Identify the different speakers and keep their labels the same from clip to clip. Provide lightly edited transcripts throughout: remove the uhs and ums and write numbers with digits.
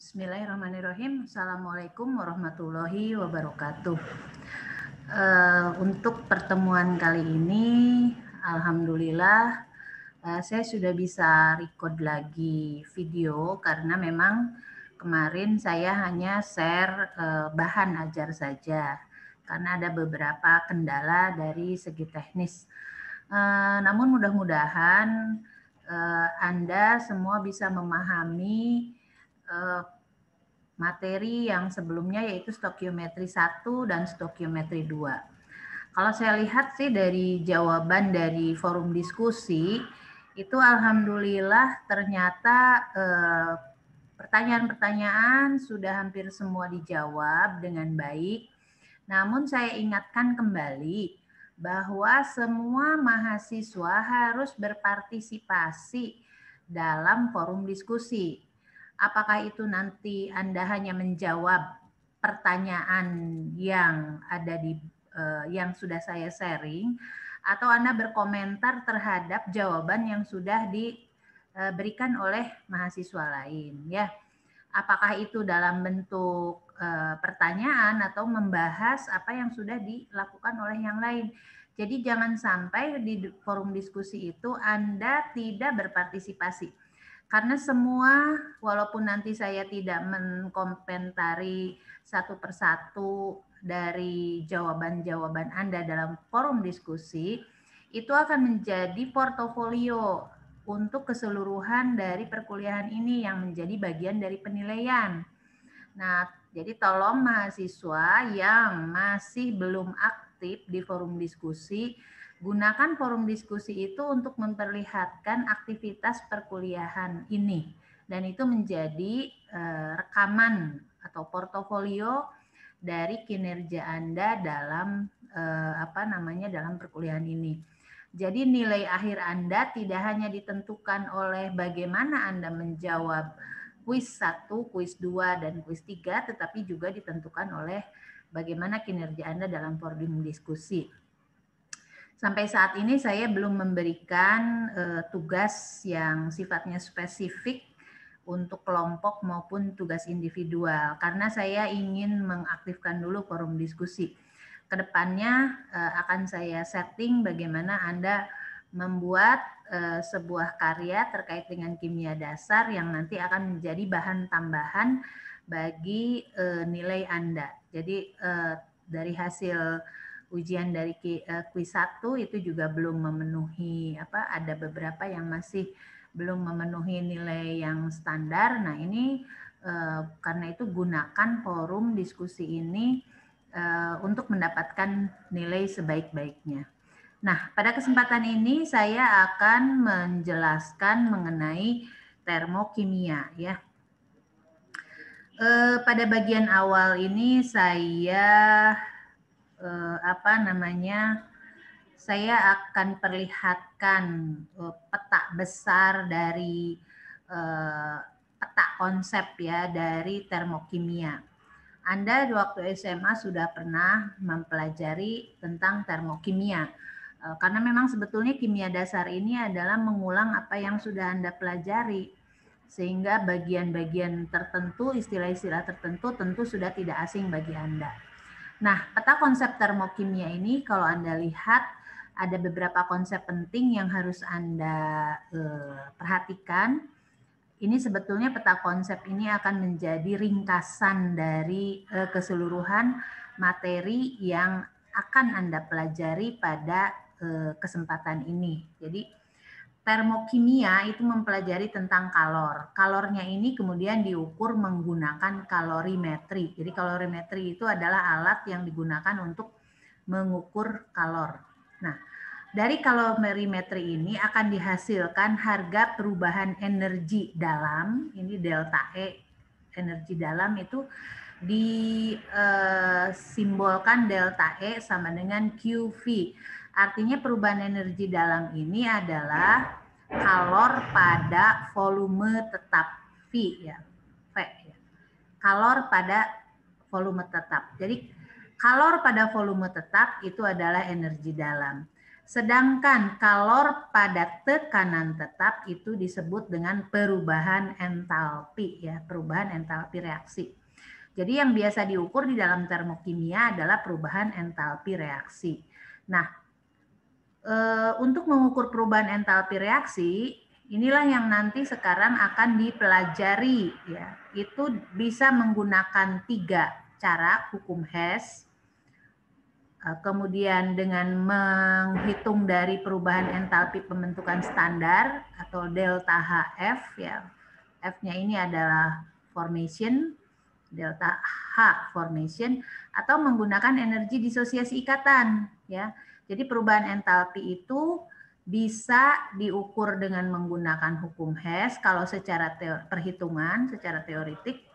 Speaker 1: Bismillahirrahmanirrahim. Assalamualaikum warahmatullahi wabarakatuh. Untuk pertemuan kali ini, alhamdulillah saya sudah bisa record lagi video karena memang kemarin saya hanya share bahan ajar saja karena ada beberapa kendala dari segi teknis. Namun mudah-mudahan Anda semua bisa memahami materi yang sebelumnya, yaitu stokiometri 1 dan stokiometri 2. Kalau saya lihat sih dari jawaban dari forum diskusi, itu alhamdulillah ternyata pertanyaan-pertanyaan sudah hampir semua dijawab dengan baik. Namun saya ingatkan kembali bahwa semua mahasiswa harus berpartisipasi dalam forum diskusi. Apakah itu nanti Anda hanya menjawab pertanyaan yang ada di yang sudah saya sharing, atau Anda berkomentar terhadap jawaban yang sudah diberikan oleh mahasiswa lain, ya. Apakah itu dalam bentuk pertanyaan atau membahas apa yang sudah dilakukan oleh yang lain. Jadi jangan sampai di forum diskusi itu Anda tidak berpartisipasi. Karena semua, walaupun nanti saya tidak mengkomentari satu persatu dari jawaban-jawaban Anda dalam forum diskusi, itu akan menjadi portofolio untuk keseluruhan dari perkuliahan ini yang menjadi bagian dari penilaian. Nah, jadi tolong mahasiswa yang masih belum aktif di forum diskusi, gunakan forum diskusi itu untuk memperlihatkan aktivitas perkuliahan ini, dan itu menjadi rekaman atau portofolio dari kinerja Anda dalam dalam perkuliahan ini. Jadi nilai akhir Anda tidak hanya ditentukan oleh bagaimana Anda menjawab kuis 1, kuis 2, dan kuis 3, tetapi juga ditentukan oleh bagaimana kinerja Anda dalam forum diskusi. Sampai saat ini saya belum memberikan tugas yang sifatnya spesifik untuk kelompok maupun tugas individual karena saya ingin mengaktifkan dulu forum diskusi. Kedepannya akan saya setting bagaimana Anda membuat sebuah karya terkait dengan kimia dasar yang nanti akan menjadi bahan tambahan bagi nilai Anda. Jadi dari hasil ujian dari kuis 1 itu juga belum memenuhi ada beberapa yang masih belum memenuhi nilai yang standar. Nah, ini karena itu gunakan forum diskusi ini untuk mendapatkan nilai sebaik-baiknya. Nah, pada kesempatan ini saya akan menjelaskan mengenai termokimia, ya. Pada bagian awal ini saya saya akan perlihatkan peta besar dari peta konsep ya dari termokimia. Anda di waktu SMA sudah pernah mempelajari tentang termokimia. Karena memang sebetulnya kimia dasar ini adalah mengulang apa yang sudah Anda pelajari. Sehingga bagian-bagian tertentu, istilah-istilah tertentu tentu sudah tidak asing bagi Anda. Nah, peta konsep termokimia ini kalau Anda lihat ada beberapa konsep penting yang harus Anda perhatikan. Ini sebetulnya peta konsep ini akan menjadi ringkasan dari keseluruhan materi yang akan Anda pelajari pada kesempatan ini. Jadi termokimia itu mempelajari tentang kalor. Kalornya ini kemudian diukur menggunakan kalorimetri. Jadi kalorimetri itu adalah alat yang digunakan untuk mengukur kalor. Nah, dari kalorimetri ini akan dihasilkan harga perubahan energi dalam, ini delta E, energi dalam itu disimbolkan delta E sama dengan QV. Artinya perubahan energi dalam ini adalah kalor pada volume tetap V ya, V ya. Kalor pada volume tetap. Jadi kalor pada volume tetap itu adalah energi dalam. Sedangkan kalor pada tekanan tetap itu disebut dengan perubahan entalpi ya, perubahan entalpi reaksi. Jadi yang biasa diukur di dalam termokimia adalah perubahan entalpi reaksi. Nah, untuk mengukur perubahan entalpi reaksi, inilah yang nanti sekarang akan dipelajari ya. Itu bisa menggunakan 3 cara hukum Hess. Kemudian dengan menghitung dari perubahan entalpi pembentukan standar atau delta HF ya. F-nya ini adalah formation, delta H formation, atau menggunakan energi disosiasi ikatan ya. Jadi perubahan entalpi itu bisa diukur dengan menggunakan hukum Hess kalau secara perhitungan, secara teoretik,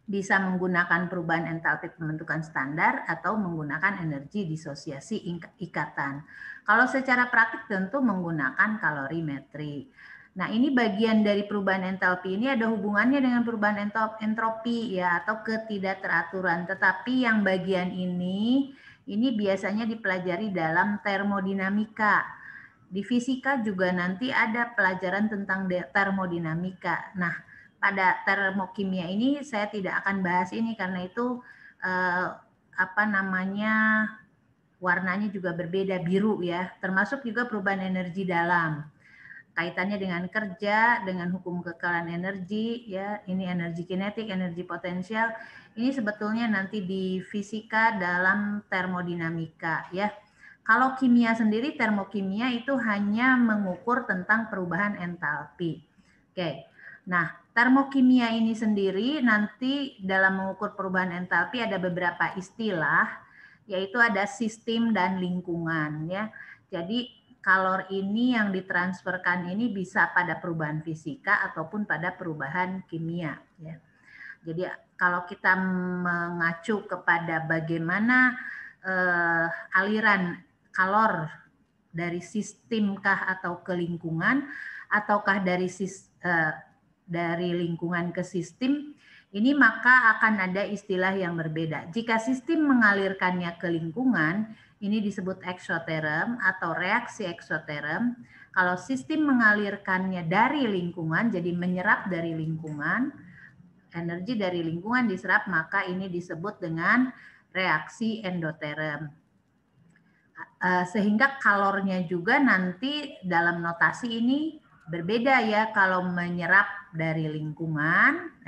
Speaker 1: bisa menggunakan perubahan entalpi pembentukan standar atau menggunakan energi disosiasi ikatan. Kalau secara praktik tentu menggunakan kalorimetri. Nah, ini bagian dari perubahan entalpi ini ada hubungannya dengan perubahan entropi ya atau ketidakteraturan. Tetapi yang bagian ini biasanya dipelajari dalam termodinamika. Di fisika juga nanti ada pelajaran tentang termodinamika. Nah, pada termokimia ini saya tidak akan bahas ini karena itu warnanya juga berbeda, biru ya, termasuk juga perubahan energi dalam. Kaitannya dengan kerja, dengan hukum kekekalan energi ya, ini energi kinetik, energi potensial. Ini sebetulnya nanti di fisika dalam termodinamika ya. Kalau kimia sendiri, termokimia itu hanya mengukur tentang perubahan entalpi. Oke. Nah, termokimia ini sendiri nanti dalam mengukur perubahan entalpi ada beberapa istilah, yaitu ada sistem dan lingkungan ya. Jadi kalor ini yang ditransferkan ini bisa pada perubahan fisika ataupun pada perubahan kimia ya. Jadi kalau kita mengacu kepada bagaimana aliran kalor dari sistemkah atau ke lingkungan ataukah dari lingkungan ke sistem, ini maka akan ada istilah yang berbeda. Jika sistem mengalirkannya ke lingkungan, ini disebut eksoterm atau reaksi eksoterm. Kalau sistem mengalirkannya dari lingkungan, jadi menyerap dari lingkungan, energi dari lingkungan diserap, maka ini disebut dengan reaksi endoterm. Sehingga kalornya juga nanti dalam notasi ini berbeda ya. Kalau menyerap dari lingkungan,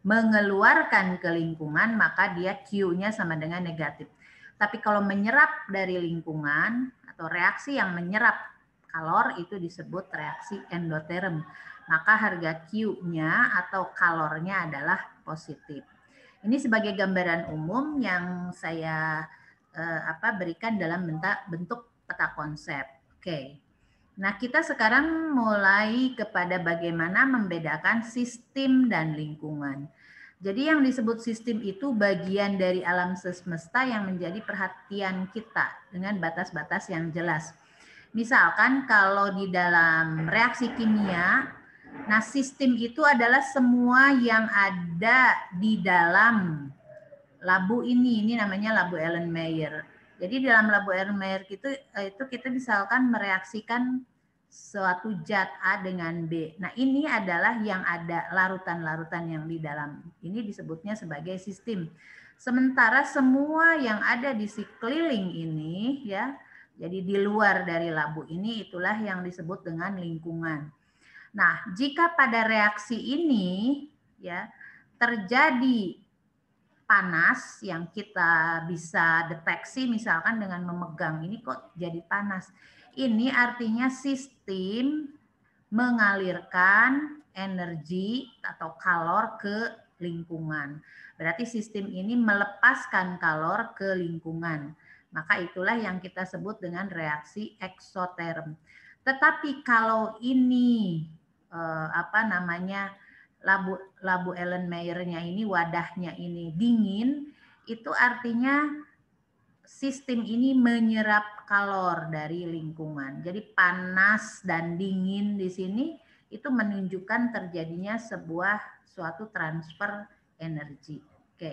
Speaker 1: mengeluarkan ke lingkungan, maka dia Q-nya sama dengan negatif. Tapi kalau menyerap dari lingkungan atau reaksi yang menyerap kalor itu disebut reaksi endoterm. Maka harga Q-nya atau kalornya adalah positif. Ini sebagai gambaran umum yang saya berikan dalam bentuk peta konsep. Oke. Nah, kita sekarang mulai kepada bagaimana membedakan sistem dan lingkungan. Jadi yang disebut sistem itu bagian dari alam semesta yang menjadi perhatian kita dengan batas-batas yang jelas. Misalkan kalau di dalam reaksi kimia, nah sistem itu adalah semua yang ada di dalam labu ini namanya labu Erlenmeyer. Jadi dalam labu Erlenmeyer itu kita misalkan mereaksikan suatu zat A dengan B. Nah, ini adalah yang ada larutan-larutan yang di dalam. Ini disebutnya sebagai sistem. Sementara semua yang ada di sekeliling ini ya, jadi di luar dari labu ini itulah yang disebut dengan lingkungan. Nah, jika pada reaksi ini ya terjadi panas yang kita bisa deteksi misalkan dengan memegang ini kok jadi panas. Ini artinya sistem mengalirkan energi atau kalor ke lingkungan. Berarti sistem ini melepaskan kalor ke lingkungan. Maka itulah yang kita sebut dengan reaksi eksoterm. Tetapi kalau ini labu Erlenmeyer-nya ini, wadahnya ini dingin, itu artinya sistem ini menyerap kalor dari lingkungan. Jadi panas dan dingin di sini itu menunjukkan terjadinya suatu transfer energi. Oke.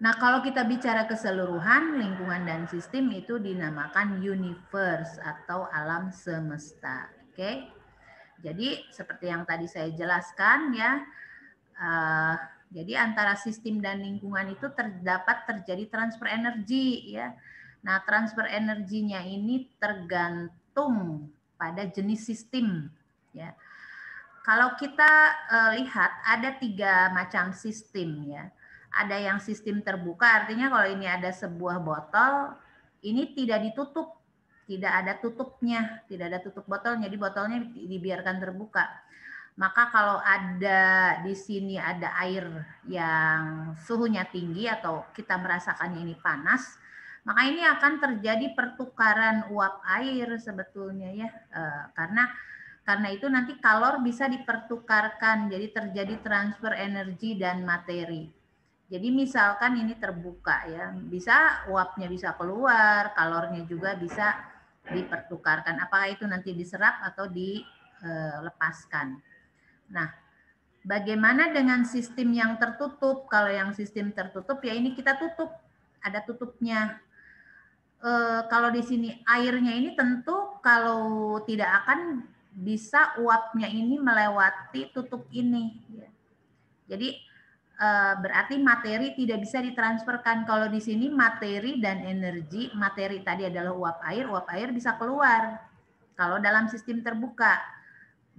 Speaker 1: Nah, kalau kita bicara keseluruhan, lingkungan dan sistem itu dinamakan universe atau alam semesta. Oke. Jadi seperti yang tadi saya jelaskan ya, jadi antara sistem dan lingkungan itu terdapat terjadi transfer energi ya. Nah, transfer energinya ini tergantung pada jenis sistem ya. Kalau kita lihat ada 3 macam sistem ya. Ada yang sistem terbuka, artinya kalau ini ada sebuah botol, ini tidak ditutup, tidak ada tutupnya, tidak ada tutup botolnya, jadi botolnya dibiarkan terbuka. Maka kalau ada di sini ada air yang suhunya tinggi atau kita merasakannya ini panas, maka ini akan terjadi pertukaran uap air sebetulnya ya, karena itu nanti kalor bisa dipertukarkan, jadi terjadi transfer energi dan materi. Jadi misalkan ini terbuka ya, bisa uapnya bisa keluar, kalornya juga bisa dipertukarkan. Apakah itu nanti diserap atau dilepaskan. Nah, bagaimana dengan sistem yang tertutup? Kalau yang sistem tertutup ya ini kita tutup, ada tutupnya. Kalau di sini airnya ini tentu kalau tidak akan bisa uapnya ini melewati tutup ini. Jadi berarti materi tidak bisa ditransferkan. Kalau di sini materi dan energi, materi tadi adalah uap air bisa keluar. Kalau dalam sistem terbuka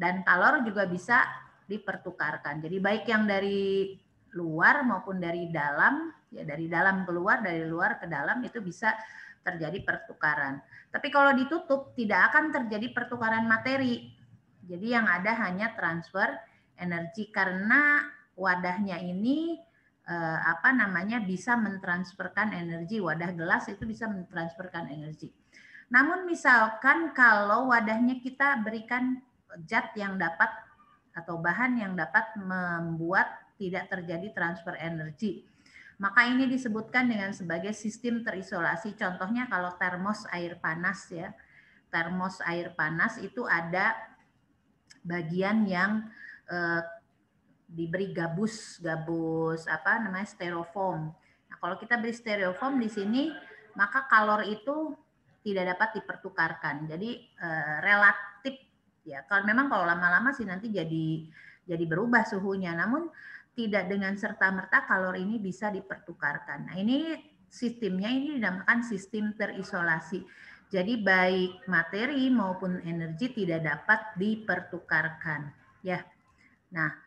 Speaker 1: dan kalor juga bisa dipertukarkan. Jadi baik yang dari luar maupun dari dalam, ya dari dalam keluar, dari luar ke dalam itu bisa terjadi pertukaran. Tapi kalau ditutup tidak akan terjadi pertukaran materi. Jadi yang ada hanya transfer energi karena wadahnya ini bisa mentransferkan energi. Wadah gelas itu bisa mentransferkan energi. Namun misalkan kalau wadahnya kita berikan zat yang dapat atau bahan yang dapat membuat tidak terjadi transfer energi, maka ini disebutkan dengan sebagai sistem terisolasi. Contohnya kalau termos air panas ya. Termos air panas itu ada bagian yang diberi gabus styrofoam. Nah, kalau kita beri styrofoam di sini, maka kalor itu tidak dapat dipertukarkan. Jadi relatif ya. Kalau memang kalau lama-lama sih nanti jadi berubah suhunya. Namun tidak dengan serta-merta kalor ini bisa dipertukarkan. Nah, ini sistemnya ini dinamakan sistem terisolasi. Jadi baik materi maupun energi tidak dapat dipertukarkan. Ya. Nah,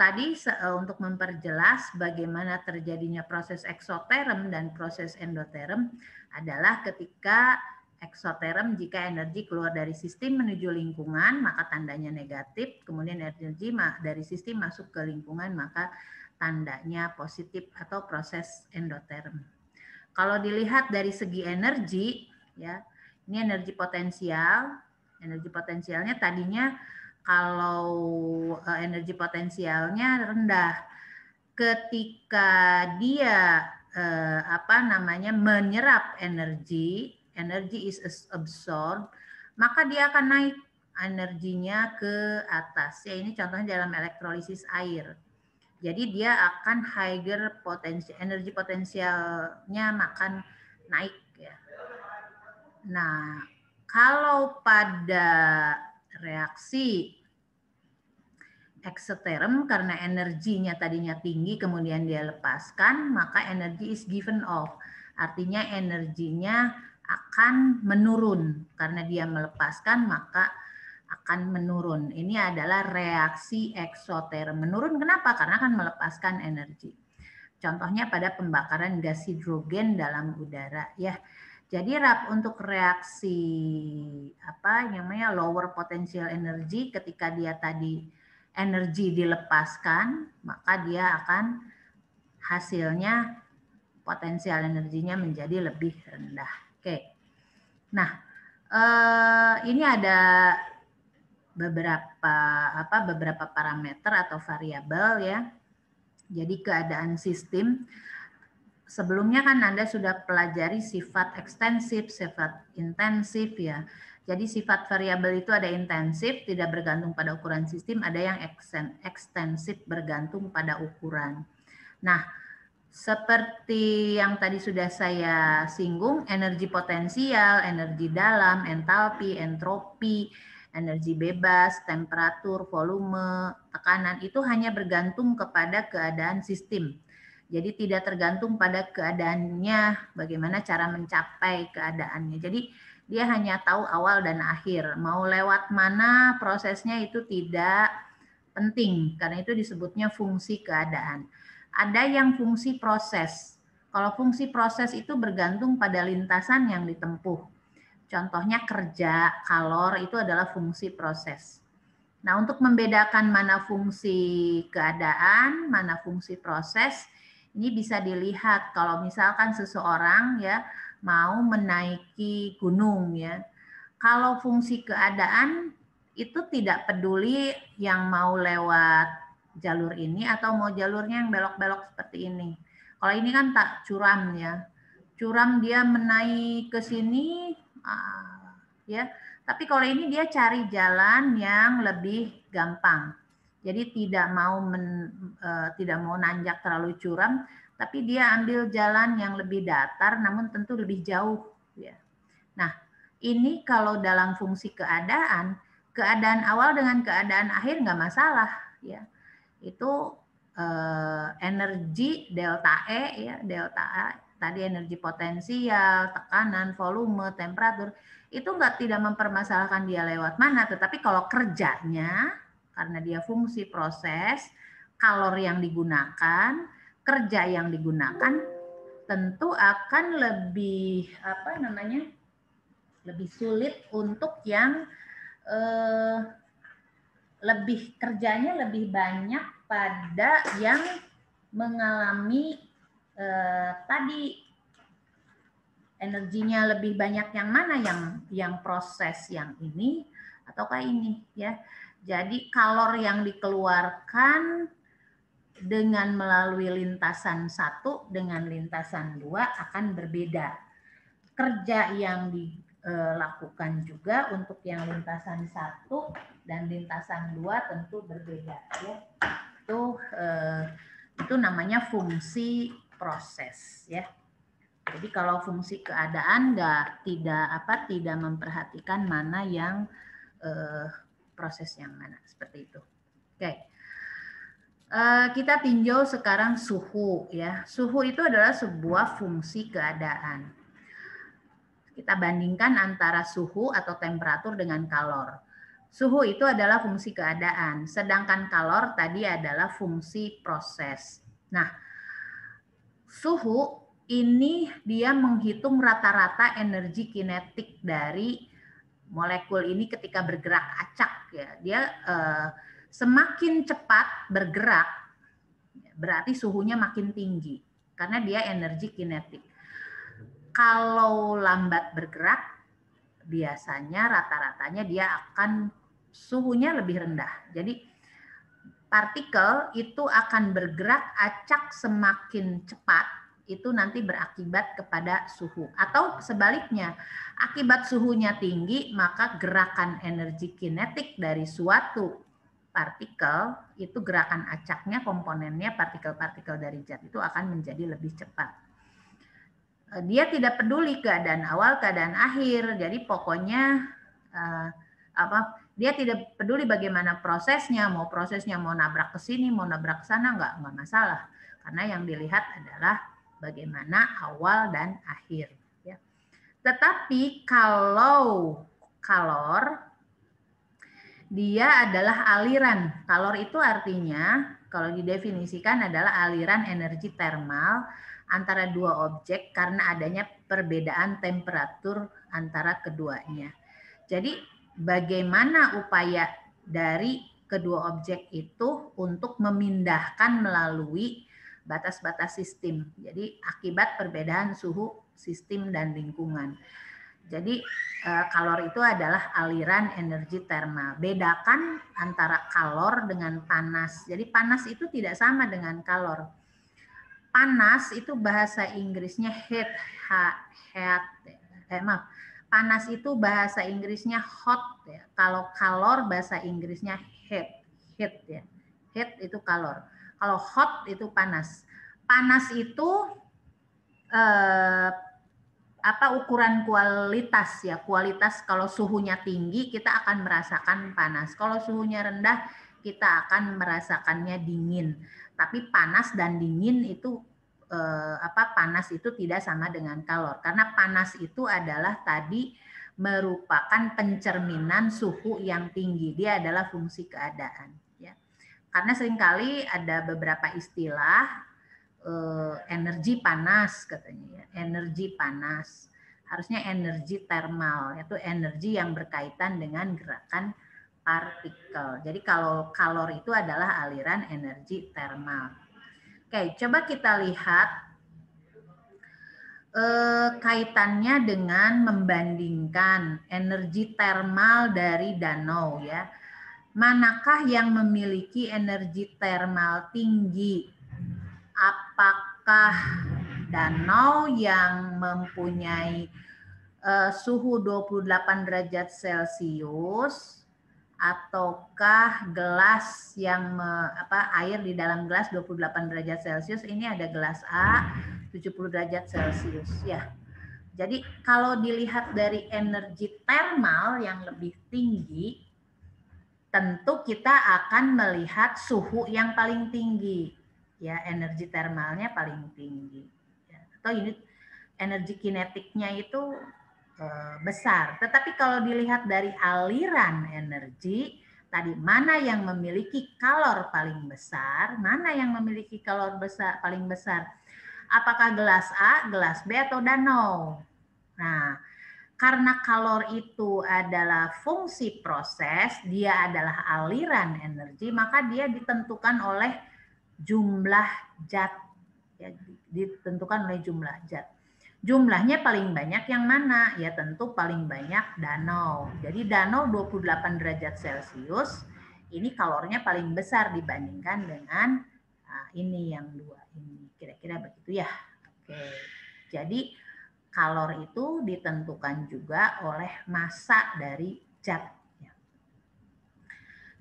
Speaker 1: tadi untuk memperjelas bagaimana terjadinya proses eksoterm dan proses endoterm adalah ketika eksoterm jika energi keluar dari sistem menuju lingkungan maka tandanya negatif, kemudian energi dari sistem masuk ke lingkungan maka tandanya positif atau proses endoterm. Kalau dilihat dari segi energi ya, ini energi potensial. Energi potensialnya tadinya kalau energi potensialnya rendah, ketika dia menyerap energi is absorbed, maka dia akan naik energinya ke atas. Ya, ini contohnya dalam elektrolisis air. Jadi dia akan higher potensial, energi potensialnya makan naik ya. Nah, kalau pada reaksi eksoterm karena energinya tadinya tinggi kemudian dia lepaskan, maka energi is given off. Artinya energinya akan menurun karena dia melepaskan maka akan menurun. Ini adalah reaksi eksoterm. Menurun kenapa? Karena akan melepaskan energi. Contohnya pada pembakaran gas hidrogen dalam udara ya. Jadi untuk reaksi lower potential energy ketika dia tadi energi dilepaskan, maka dia akan hasilnya potensial energinya menjadi lebih rendah. Oke. Nah, ini ada beberapa parameter atau variabel ya. Jadi keadaan sistem. Sebelumnya kan Anda sudah pelajari sifat ekstensif, sifat intensif ya. Jadi sifat variabel itu ada intensif, tidak bergantung pada ukuran sistem, ada yang ekstensif bergantung pada ukuran. Nah, Seperti yang tadi sudah saya singgung, energi potensial, energi dalam, entalpi, entropi, energi bebas, temperatur, volume, tekanan itu hanya bergantung kepada keadaan sistem. Jadi tidak tergantung pada keadaannya, bagaimana cara mencapai keadaannya. Jadi dia hanya tahu awal dan akhir. Mau lewat mana prosesnya itu tidak penting, karena itu disebutnya fungsi keadaan. Ada yang fungsi proses. Kalau fungsi proses itu bergantung pada lintasan yang ditempuh. Contohnya kerja, kalor itu adalah fungsi proses. Nah, untuk membedakan mana fungsi keadaan, mana fungsi proses, ini bisa dilihat kalau misalkan seseorang ya mau menaiki gunung ya. Kalau fungsi keadaan itu tidak peduli yang mau lewat jalur ini atau mau jalurnya yang belok-belok seperti ini. Kalau ini kan tak curam ya. Curam dia menaik ke sini ya. Tapi kalau ini dia cari jalan yang lebih gampang. Jadi tidak mau nanjak terlalu curam, tapi dia ambil jalan yang lebih datar namun tentu lebih jauh ya. Nah, ini kalau dalam fungsi keadaan awal dengan keadaan akhir nggak masalah ya. Itu energi delta E ya, delta A tadi energi potensial, tekanan, volume, temperatur itu tidak mempermasalahkan dia lewat mana, tetapi kalau kerjanya karena dia fungsi proses, kalor yang digunakan, kerja yang digunakan tentu akan lebih lebih sulit untuk yang lebih kerjanya lebih banyak pada yang mengalami tadi energinya lebih banyak yang mana, yang proses yang ini ataukah ini ya. Jadi kalor yang dikeluarkan dengan melalui lintasan 1 dengan lintasan 2 akan berbeda. Kerja yang dilakukan juga untuk yang lintasan 1 dan lintasan 2 tentu berbeda ya. Itu namanya fungsi proses ya. Jadi kalau fungsi keadaan tidak memperhatikan mana yang proses yang mana, seperti itu. Oke. Kita tinjau sekarang suhu ya. Suhu itu adalah sebuah fungsi keadaan. Kita bandingkan antara suhu atau temperatur dengan kalor. Suhu itu adalah fungsi keadaan, sedangkan kalor tadi adalah fungsi proses. Nah, suhu ini dia menghitung rata-rata energi kinetik dari molekul ini ketika bergerak acak ya. Dia semakin cepat bergerak berarti suhunya makin tinggi karena dia energi kinetik. Kalau lambat bergerak biasanya rata-ratanya dia akan suhunya lebih rendah. Jadi partikel itu akan bergerak acak semakin cepat, itu nanti berakibat kepada suhu. Atau sebaliknya, akibat suhunya tinggi, maka gerakan energi kinetik dari suatu partikel, itu gerakan acaknya, komponennya, partikel-partikel dari zat itu akan menjadi lebih cepat. Dia tidak peduli keadaan awal, keadaan akhir, jadi pokoknya dia tidak peduli bagaimana prosesnya mau nabrak ke sini, mau nabrak ke sana, nggak masalah. Karena yang dilihat adalah bagaimana awal dan akhir. Ya. Tetapi kalau kalor, dia adalah aliran. Kalor itu artinya, kalau didefinisikan adalah aliran energi termal antara dua objek karena adanya perbedaan temperatur antara keduanya. Jadi bagaimana upaya dari kedua objek itu untuk memindahkan melalui batas-batas sistem. Jadi akibat perbedaan suhu sistem dan lingkungan. Jadi kalor itu adalah aliran energi termal. Bedakan antara kalor dengan panas. Jadi panas itu tidak sama dengan kalor. Panas itu bahasa Inggrisnya heat. Panas itu bahasa Inggrisnya hot ya. Kalau kalor bahasa Inggrisnya heat ya. Heat itu kalor. Kalau hot itu panas. panas itu ukuran kualitas ya. Kualitas kalau suhunya tinggi kita akan merasakan panas. Kalau suhunya rendah kita akan merasakannya dingin. Tapi panas dan dingin itu panas itu tidak sama dengan kalor. Karena panas itu adalah tadi merupakan pencerminan suhu yang tinggi. Dia adalah fungsi keadaan ya. Karena seringkali ada beberapa istilah energi panas katanya ya, energi panas. Harusnya energi termal, yaitu energi yang berkaitan dengan gerakan partikel. Jadi kalau kalor itu adalah aliran energi termal. Oke, coba kita lihat kaitannya dengan membandingkan energi termal dari danau ya. Manakah yang memiliki energi termal tinggi? Apakah danau yang mempunyai suhu 28 derajat Celcius ataukah gelas yang air di dalam gelas 28 derajat Celcius? Ini ada gelas A 70 derajat Celcius ya. Jadi kalau dilihat dari energi termal yang lebih tinggi, tentu kita akan melihat suhu yang paling tinggi. Ya, energi termalnya paling tinggi. Ya, atau unit energi kinetiknya itu besar. Tetapi kalau dilihat dari aliran energi, tadi mana yang memiliki kalor paling besar, mana yang memiliki kalor besar paling besar? Apakah gelas A, gelas B, atau danau? Nah, karena kalor itu adalah fungsi proses, dia adalah aliran energi, maka dia ditentukan oleh jumlah zat, ya, ditentukan oleh jumlah zat. Jumlahnya paling banyak yang mana? Ya tentu paling banyak danau. Jadi danau 28 derajat Celcius, ini kalornya paling besar dibandingkan dengan ini yang dua ini. Kira-kira begitu ya. Oke. Jadi kalor itu ditentukan juga oleh massa dari zat.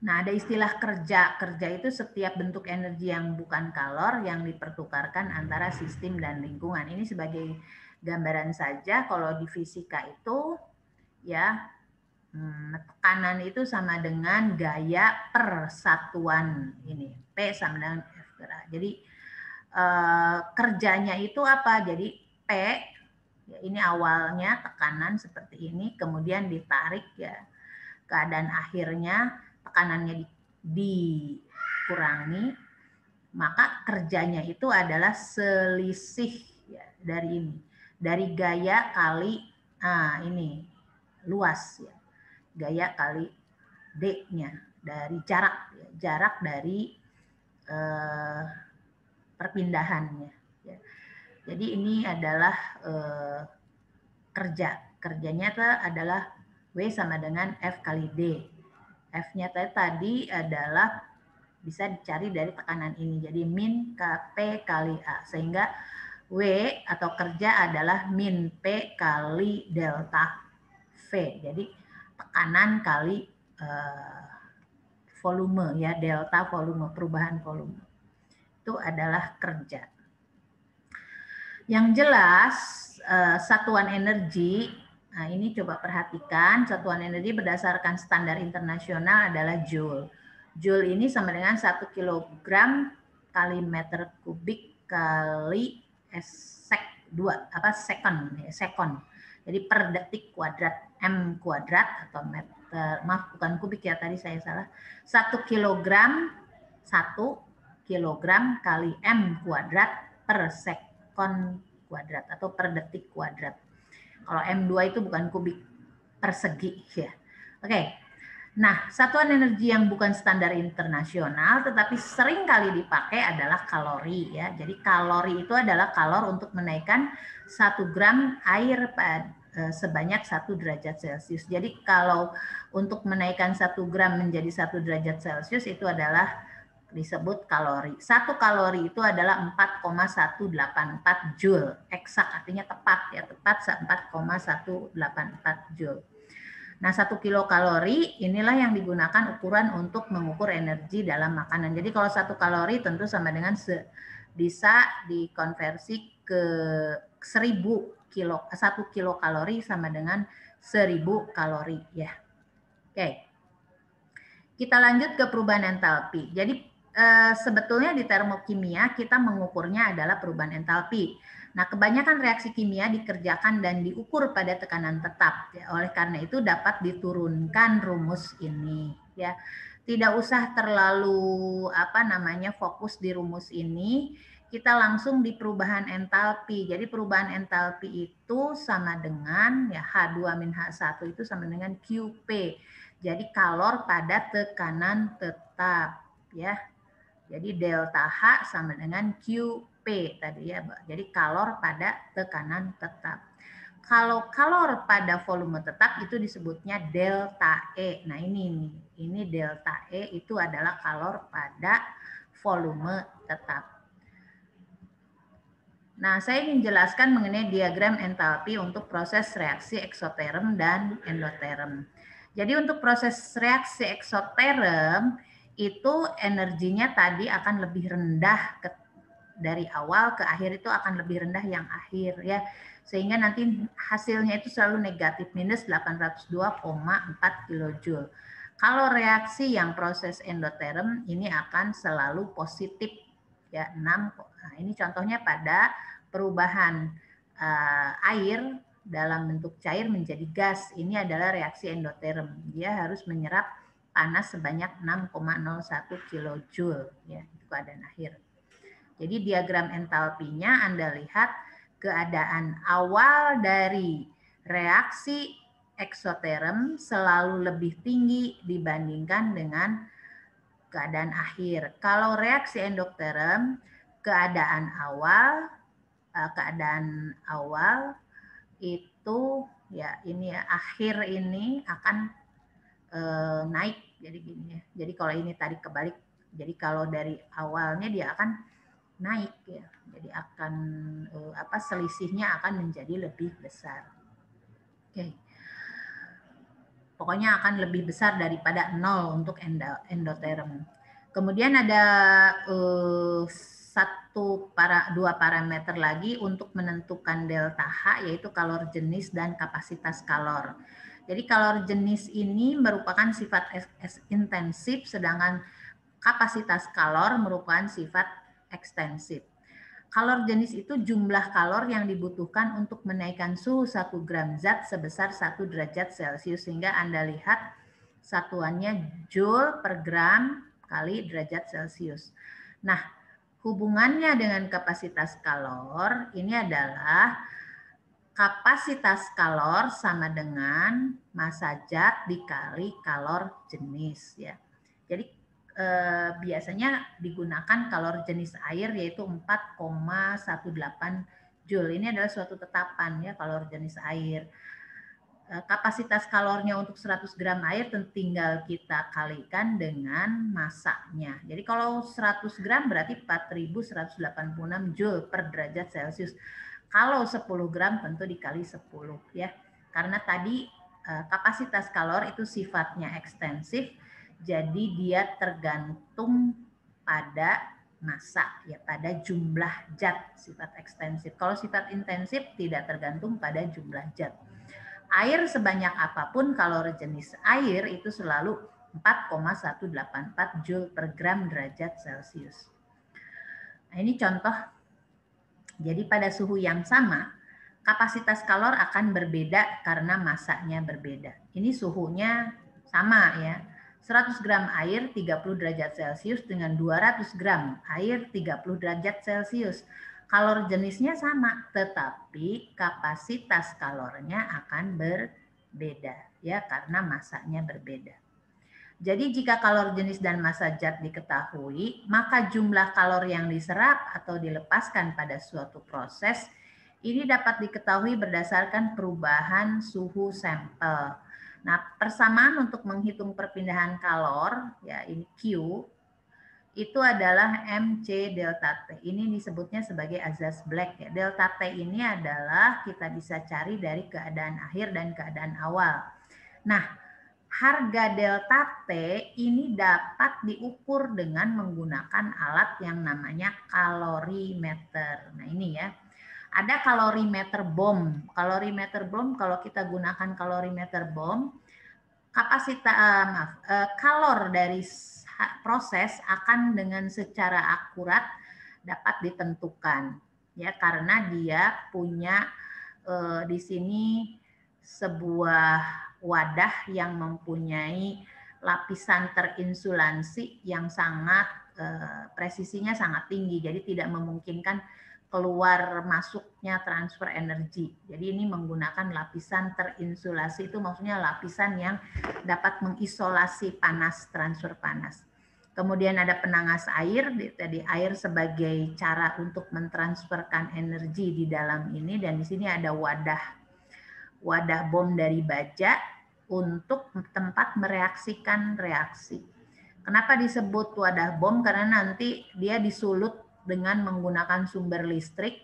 Speaker 1: Nah, ada istilah kerja. Kerja itu setiap bentuk energi yang bukan kalor yang dipertukarkan antara sistem dan lingkungan. Ini sebagai gambaran saja. Kalau di fisika itu ya tekanan itu sama dengan gaya per satuan ini. P sama dengan F per A. Jadi kerjanya itu apa? Jadi P ya, ini awalnya tekanan seperti ini, kemudian ditarik ya. Keadaan akhirnya tekanannya dikurangi, maka kerjanya itu adalah selisih ya, dari ini, dari gaya kali ini luas ya, gaya kali D-nya dari jarak ya, jarak dari perpindahannya ya. Jadi ini adalah kerjanya adalah W sama dengan F kali D. F-nya tadi adalah bisa dicari dari tekanan ini. Jadi min Kp kali A. Sehingga W atau kerja adalah min P kali delta V. Jadi tekanan kali volume ya, delta volume, perubahan volume. Itu adalah kerja. Yang jelas satuan energi, nah ini coba perhatikan, satuan energi berdasarkan standar internasional adalah joule. Joule ini sama dengan 1 kg kali meter kubik kali second. Jadi per detik kuadrat M kuadrat atau meter, maaf bukan kubik ya, tadi saya salah. 1 kg kali M kuadrat per sekon kuadrat atau per detik kuadrat. Kalau M2 itu bukan kubik, persegi ya. Oke. Nah, satuan energi yang bukan standar internasional tetapi sering kali dipakai adalah kalori ya. Jadi kalori itu adalah kalor untuk menaikkan 1 gram air sebanyak 1 derajat Celcius. Jadi kalau untuk menaikkan 1 gram menjadi 1 derajat Celcius itu adalah disebut kalori. 1 kalori itu adalah 4,184 joule. Eksak artinya tepat ya, tepat 4,184 joule. Nah, 1 kilokalori inilah yang digunakan ukuran untuk mengukur energi dalam makanan. Jadi kalau 1 kalori tentu sama dengan bisa dikonversi ke 1 kilokalori sama dengan 1000 kalori ya. Oke. Kita lanjut ke perubahan entalpi. Jadi sebetulnya di termokimia kita mengukurnya adalah perubahan entalpi. Nah, kebanyakan reaksi kimia dikerjakan dan diukur pada tekanan tetap. Ya, oleh karena itu dapat diturunkan rumus ini. Ya, tidak usah terlalu fokus di rumus ini. Kita langsung di perubahan entalpi. Jadi perubahan entalpi itu sama dengan ya H2-H1 itu sama dengan QP. Jadi kalor pada tekanan tetap ya. Jadi delta H sama dengan QP tadi ya, Mbak. Jadi kalor pada tekanan tetap. Kalau kalor pada volume tetap itu disebutnya delta E. Nah, ini delta E itu adalah kalor pada volume tetap. Nah, saya ingin jelaskan mengenai diagram entalpi untuk proses reaksi eksoterm dan endoterm. Jadi untuk proses reaksi eksoterm itu energinya tadi akan lebih rendah dari awal ke akhir itu akan lebih rendah yang akhir ya. Sehingga nanti hasilnya itu selalu negatif minus 802,4 kilojoule. Kalau reaksi yang proses endoterm ini akan selalu positif ya 6. Nah, ini contohnya pada perubahan air dalam bentuk cair menjadi gas. Ini adalah reaksi endoterm. Dia harus menyerap panas sebanyak 6,01 kilojoule ya, itu keadaan akhir. Jadi diagram entalpinya Anda lihat keadaan awal dari reaksi eksoterm selalu lebih tinggi dibandingkan dengan keadaan akhir. Kalau reaksi endoterm keadaan awal itu ya ini ya akhir ini akan naik jadi gini ya. Jadi kalau ini tadi kebalik, jadi kalau dari awalnya dia akan naik ya. Jadi akan selisihnya akan menjadi lebih besar. Oke. Pokoknya akan lebih besar daripada 0 untuk endoterm. Kemudian ada dua parameter lagi untuk menentukan delta H, yaitu kalor jenis dan kapasitas kalor. Jadi kalor jenis ini merupakan sifat intensif, sedangkan kapasitas kalor merupakan sifat ekstensif. Kalor jenis itu jumlah kalor yang dibutuhkan untuk menaikkan suhu 1 gram zat sebesar 1 derajat Celcius. Sehingga Anda lihat satuannya Joule per gram kali derajat Celcius. Nah, hubungannya dengan kapasitas kalor ini adalah kapasitas kalor sama dengan massa zat dikali kalor jenis ya. Jadi biasanya digunakan kalor jenis air yaitu 4,18 Joule. Ini adalah suatu tetapan ya kalor jenis air. Kapasitas kalornya untuk 100 gram air tinggal kita kalikan dengan massanya. Jadi kalau 100 gram berarti 4186 Joule per derajat Celcius. Kalau 10 gram tentu dikali 10 ya. Karena tadi kapasitas kalor itu sifatnya ekstensif, jadi dia tergantung pada massa ya, pada jumlah zat sifat ekstensif. Kalau sifat intensif tidak tergantung pada jumlah zat. Air sebanyak apapun kalor jenis air itu selalu 4,184 Joule per gram derajat Celcius. Nah, ini contoh. Jadi pada suhu yang sama, kapasitas kalor akan berbeda karena massanya berbeda. Ini suhunya sama ya. 100 gram air 30 derajat Celcius dengan 200 gram air 30 derajat Celcius. Kalor jenisnya sama, tetapi kapasitas kalornya akan berbeda ya karena massanya berbeda. Jadi jika kalor jenis dan massa zat diketahui, maka jumlah kalor yang diserap atau dilepaskan pada suatu proses ini dapat diketahui berdasarkan perubahan suhu sampel. Nah, persamaan untuk menghitung perpindahan kalor, ya ini Q, itu adalah MC delta T. Ini disebutnya sebagai azas Black. Ya. Delta T ini adalah kita bisa cari dari keadaan akhir dan keadaan awal. Nah, harga delta T ini dapat diukur dengan menggunakan alat yang namanya kalorimeter. Nah ini ya, ada kalorimeter BOM. Kalorimeter BOM, kalau kita gunakan kalorimeter BOM, kalor dari proses akan dengan secara akurat dapat ditentukan, ya, karena dia punya di sini sebuah wadah yang mempunyai lapisan terinsulasi yang sangat presisinya sangat tinggi, jadi tidak memungkinkan keluar masuknya transfer energi. Jadi ini menggunakan lapisan terinsulasi, itu maksudnya lapisan yang dapat mengisolasi panas, transfer panas. Kemudian ada penangas air, tadi air sebagai cara untuk mentransferkan energi di dalam ini, dan di sini ada wadah bom dari baja untuk tempat mereaksikan reaksi. Kenapa disebut wadah bom? Karena nanti dia disulut dengan menggunakan sumber listrik,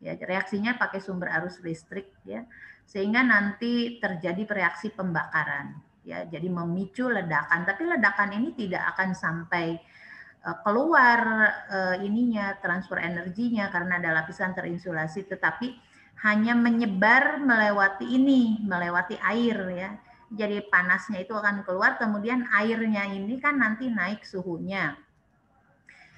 Speaker 1: ya, reaksinya pakai sumber arus listrik, ya, sehingga nanti terjadi reaksi pembakaran, ya, jadi memicu ledakan. Tapi ledakan ini tidak akan sampai keluar ininya transfer energinya karena ada lapisan terinsulasi, tetapi hanya menyebar melewati air, ya. Jadi panasnya itu akan keluar, kemudian airnya ini kan nanti naik suhunya.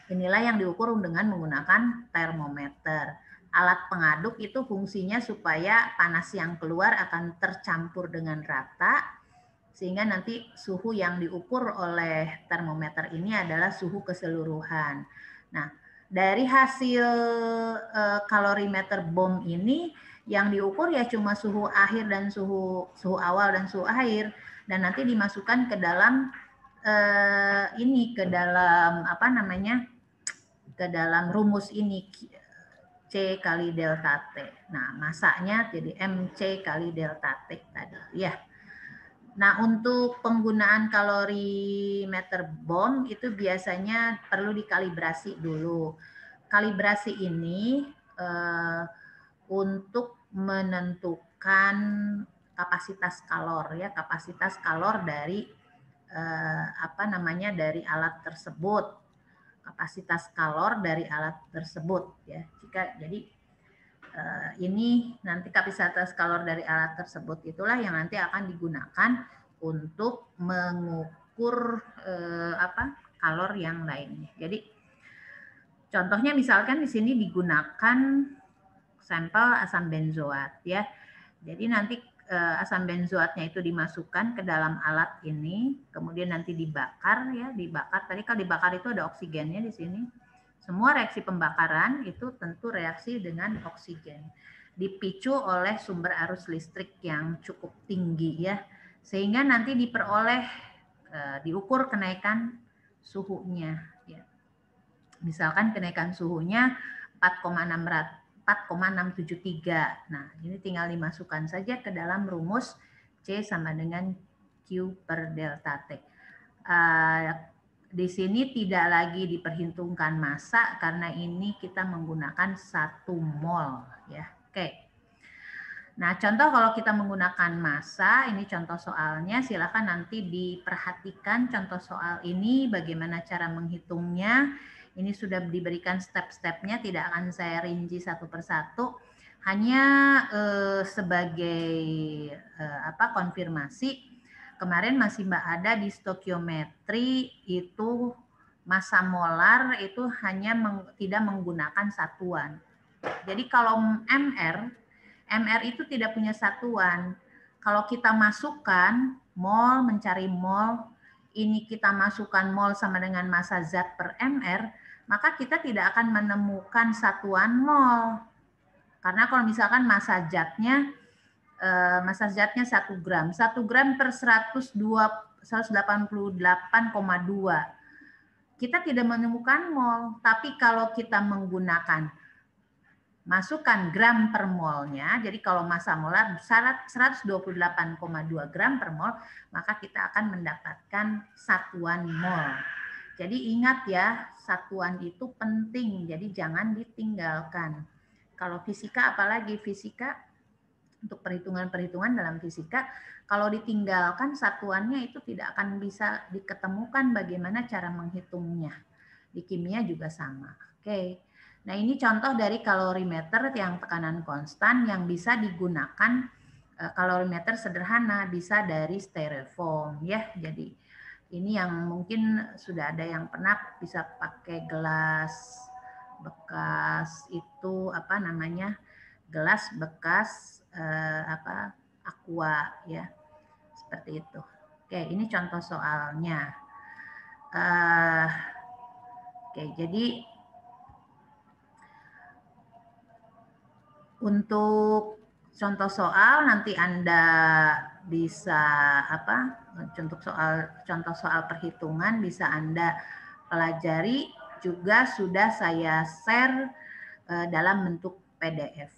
Speaker 1: Inilah yang diukur dengan menggunakan termometer. Alat pengaduk itu fungsinya supaya panas yang keluar akan tercampur dengan rata, sehingga nanti suhu yang diukur oleh termometer ini adalah suhu keseluruhan. Nah, dari hasil kalorimeter BOM ini yang diukur ya cuma suhu akhir dan suhu awal dan suhu akhir, dan nanti dimasukkan ke dalam ke dalam rumus ini, C kali delta T. Nah, masanya jadi MC kali delta T tadi, ya. Nah, untuk penggunaan kalorimeter BOM itu biasanya perlu dikalibrasi dulu. Kalibrasi ini untuk menentukan kapasitas kalor, ya, kapasitas kalor dari dari alat tersebut. Kapasitas kalor dari alat tersebut, ya. Jadi ini nanti kapasitas kalor dari alat tersebut itulah yang nanti akan digunakan untuk mengukur kalor yang lainnya. Jadi contohnya misalkan di sini digunakan sampel asam benzoat, ya. Jadi nanti asam benzoatnya itu dimasukkan ke dalam alat ini, kemudian nanti dibakar, ya, dibakar. Tadi kalau dibakar itu ada oksigennya di sini. Semua reaksi pembakaran itu tentu reaksi dengan oksigen. Dipicu oleh sumber arus listrik yang cukup tinggi, ya. Sehingga nanti diukur kenaikan suhunya, ya. Misalkan kenaikan suhunya 4,673. Nah, ini tinggal dimasukkan saja ke dalam rumus C sama dengan Q per delta T. Di sini tidak lagi diperhitungkan massa karena ini kita menggunakan 1 mol, ya. Oke. Nah, contoh kalau kita menggunakan massa, ini contoh soalnya, silakan nanti diperhatikan contoh soal ini bagaimana cara menghitungnya. Ini sudah diberikan step-stepnya, tidak akan saya rinci satu persatu. Hanya sebagai konfirmasi. Kemarin masih Mbak ada di stokiometri itu massa molar itu hanya tidak menggunakan satuan. Jadi kalau MR itu tidak punya satuan. Kalau kita masukkan mol, mencari mol, ini kita masukkan mol sama dengan massa zat per MR, maka kita tidak akan menemukan satuan mol. Karena kalau misalkan massa zatnya 1 gram. 1 gram per 188,2. Kita tidak menemukan mol. Tapi kalau kita menggunakan masukkan gram per molnya, jadi kalau massa molar 128,2 gram per mol, maka kita akan mendapatkan satuan mol. Jadi ingat ya, satuan itu penting, jadi jangan ditinggalkan. Kalau fisika apalagi fisika Untuk perhitungan-perhitungan dalam fisika, kalau ditinggalkan satuannya itu tidak akan bisa diketemukan bagaimana cara menghitungnya. Di kimia juga sama. Oke. Nah, ini contoh dari kalorimeter yang tekanan konstan yang bisa digunakan. Kalorimeter sederhana bisa dari styrofoam ya. Jadi ini yang mungkin sudah ada yang pernah bisa pakai gelas bekas itu apa namanya? Gelas bekas aqua ya. Seperti itu. Oke, ini contoh soalnya. Oke, jadi untuk contoh soal nanti Anda bisa contoh soal perhitungan bisa Anda pelajari, juga sudah saya share dalam bentuk PDF.